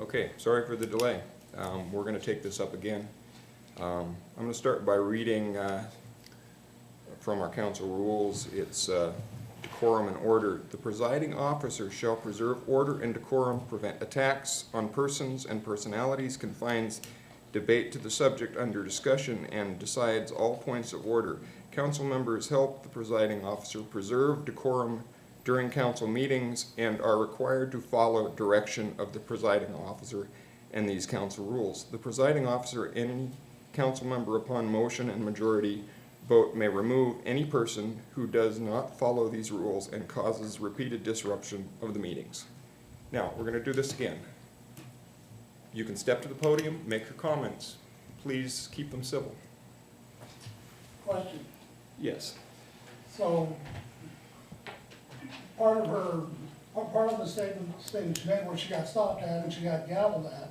Okay, sorry for the delay. We're going to take this up again. I'm going to start by reading from our council rules. It's decorum and order. The presiding officer shall preserve order and decorum, prevent attacks on persons and personalities, confines debate to the subject under discussion, and decides all points of order. Council members help the presiding officer preserve decorum during council meetings and are required to follow direction of the presiding officer and these council rules. The presiding officer and any council member upon motion and majority vote may remove any person who does not follow these rules and causes repeated disruption of the meetings. Now, we're going to do this again. You can step to the podium, make your comments. Please keep them civil. Question. Yes. So, part of the statement she made where she got stopped at and she got gavelled at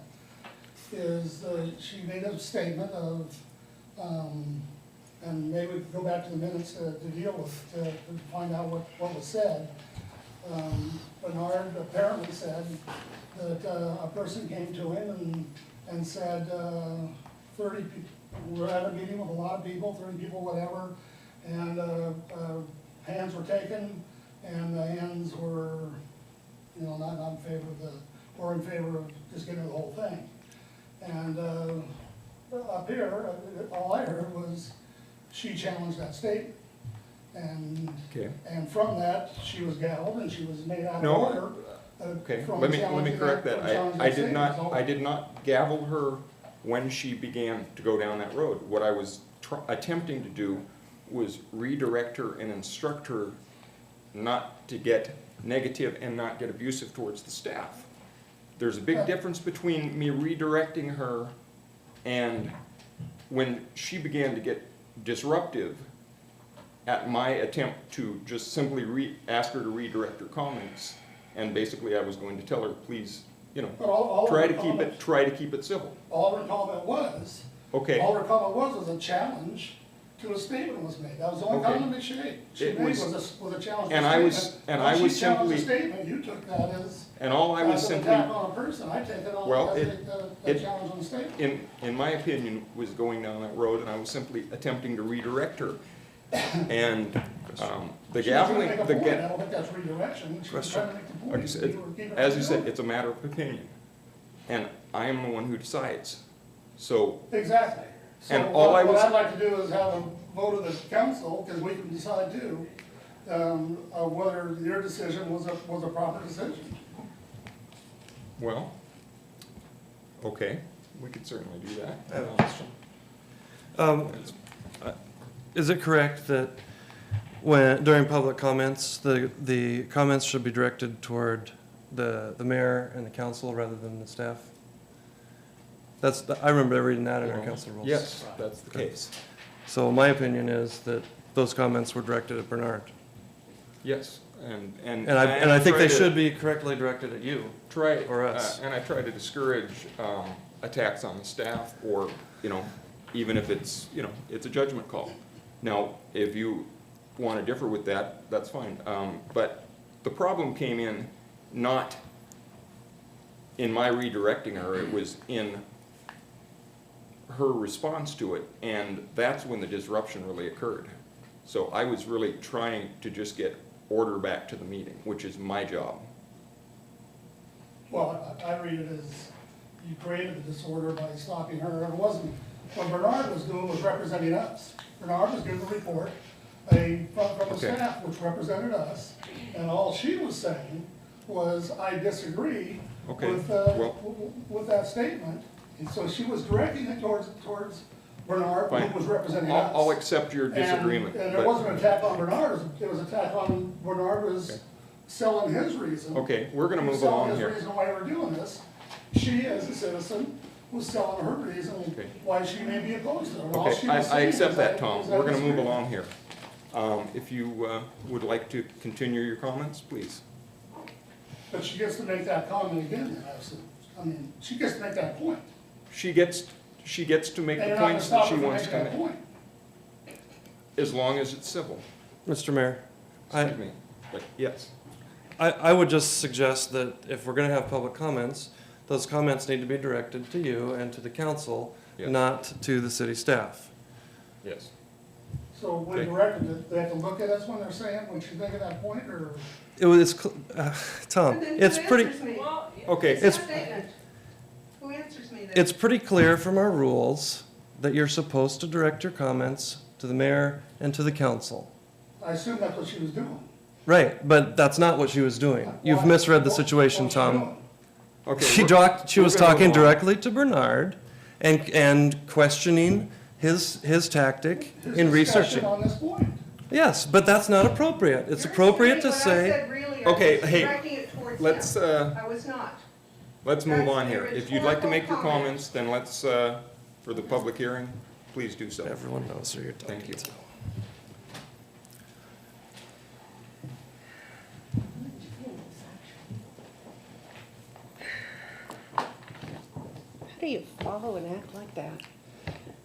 is she made a statement of, and maybe we could go back to the minutes to deal with, to find out what was said. Bernard apparently said that a person came to him and said 30 people, we're at a meeting with a lot of people, 30 people, whatever, and hands were taken, and the hands were, you know, not in favor of the, or in favor of just getting the whole thing. And up here, all I heard was she challenged that statement. And from that, she was gavelled and she was made out of order. Okay, let me correct that. I did not gavel her when she began to go down that road. What I was attempting to do was redirect her and instruct her not to get negative and not get abusive towards the staff. There's a big difference between me redirecting her and when she began to get disruptive at my attempt to just simply ask her to redirect her comments, and basically I was going to tell her, please, you know, try to keep it civil. All her comment was, all her comment was a challenge to a statement was made. That was the only comment she made. She made was a challenge. And I was simply, a statement, you took that as, and all I was simply, an attack on a person. I take it all as a challenge on the statement. In my opinion, was going down that road, and I was simply attempting to redirect her. And the gaveling, I don't think that's redirection. She was trying to make the point. Like you said, as you said, it's a matter of opinion, and I am the one who decides. So exactly. So and what I'd like to do is have a vote of the council, because we can decide too, whether your decision was a proper decision. Well, okay, we could certainly do that. I have a question. Is it correct that when during public comments, the comments should be directed toward the mayor and the council rather than the staff? I remember reading that in our council rules. Yes, that's the case. So my opinion is that those comments were directed at Bernard. Yes, and I think they should be correctly directed at you or us. And I try to discourage attacks on the staff, or even if it's it's a judgment call. Now, if you want to differ with that, that's fine. But the problem came in not in my redirecting her; it was in her response to it, and that's when the disruption really occurred. So I was really trying to just get order back to the meeting, which is my job. Well, I read it as you created the disorder by stopping her. It wasn't, what Bernard was doing was representing us. Bernard was giving the report from the staff, which represented us, and all she was saying was, I disagree with that statement. And so she was directing it towards Bernard, who was representing us. I'll accept your disagreement. And it wasn't an attack on Bernard, it was an attack on Bernard was selling his reason. Okay, we're going to move along here. Selling his reason why we're doing this. She, as a citizen, was selling her reason why she may be opposed to it. Okay, I accept that, Tom. We're going to move along here. If you would like to continue your comments, please. But she gets to make that comment again, I mean, she gets to make that point. She gets to make the points that she wants to make. As long as it's civil. Mr. Mayor. Excuse me. But yes. I would just suggest that if we're going to have public comments, those comments need to be directed to you and to the council, Yes. not to the city staff. Yes. So when Okay. directed, they have to look at us when they're saying what you think at that point, or? It was, Tom, And then it's who pretty, answers me? Okay. It's a statement. Who answers me then? it's pretty clear from our rules that you're supposed to direct your comments to the mayor and to the council. I assume that's what she was doing. Right, but that's not what she was doing. You've Why? misread the What- situation, what was she Tom. doing? Okay. She we're- talked, she we're was gonna talking move on. directly to Bernard and questioning his tactic His in discussion researching. on this point. Yes, but that's not appropriate. It's You're appropriate to assuming what I say, said really, Okay, I was hey, directing it towards Let's, him. I was not. let's move That's on here. your If you'd like to make your rhetorical comments, then let's, for the public hearing, please do so. everyone knows who you're talking Thank you. to. How do you follow and act like that?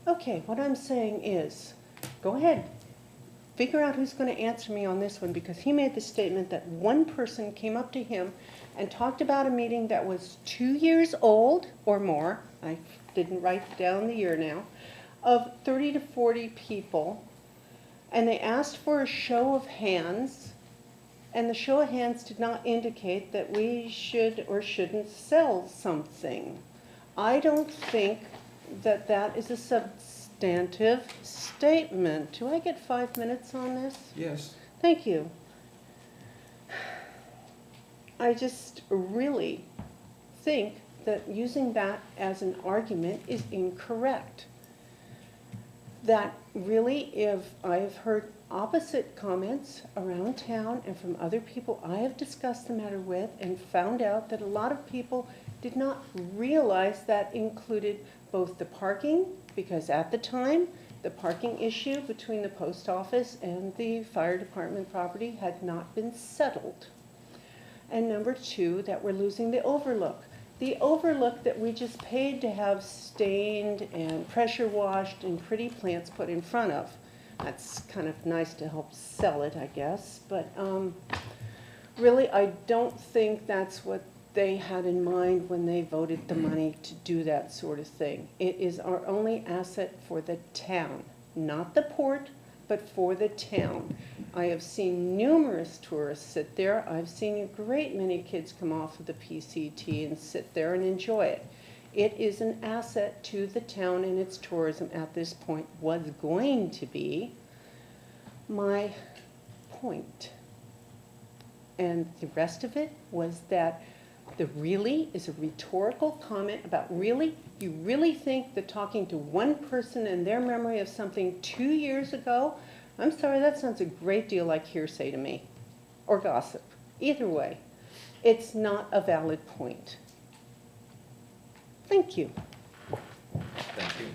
Okay, what I'm saying is, go ahead, figure out who's going to answer me on this one, because he made the statement that one person came up to him and talked about a meeting that was 2 years old or more, I didn't write down the year now, of 30 to 40 people, and they asked for a show of hands, and the show of hands did not indicate that we should or shouldn't sell something. I don't think that that is a substantive statement. Do I get 5 minutes on this? Yes. Thank you. I just really think that using that as an argument is incorrect. That really, if I have heard opposite comments around town and from other people I have discussed the matter with and found out that a lot of people did not realize that included both the parking, because at the time, the parking issue between the post office and the fire department property had not been settled. And number two, that we're losing the overlook. The overlook that we just paid to have stained and pressure washed and pretty plants put in front of. That's kind of nice to help sell it, I guess, but really, I don't think that's what they had in mind when they voted the money to do that sort of thing. It is our only asset for the town, not the port, but for the town. I have seen numerous tourists sit there. I've seen a great many kids come off of the PCT and sit there and enjoy it. It is an asset to the town, and its tourism at this point was going to be my point. And the rest of it was that the really is a rhetorical comment about really? You really think that talking to one person and their memory of something 2 years ago, I'm sorry, that sounds a great deal like hearsay to me, or gossip. Either way, it's not a valid point. Thank you. Thank you.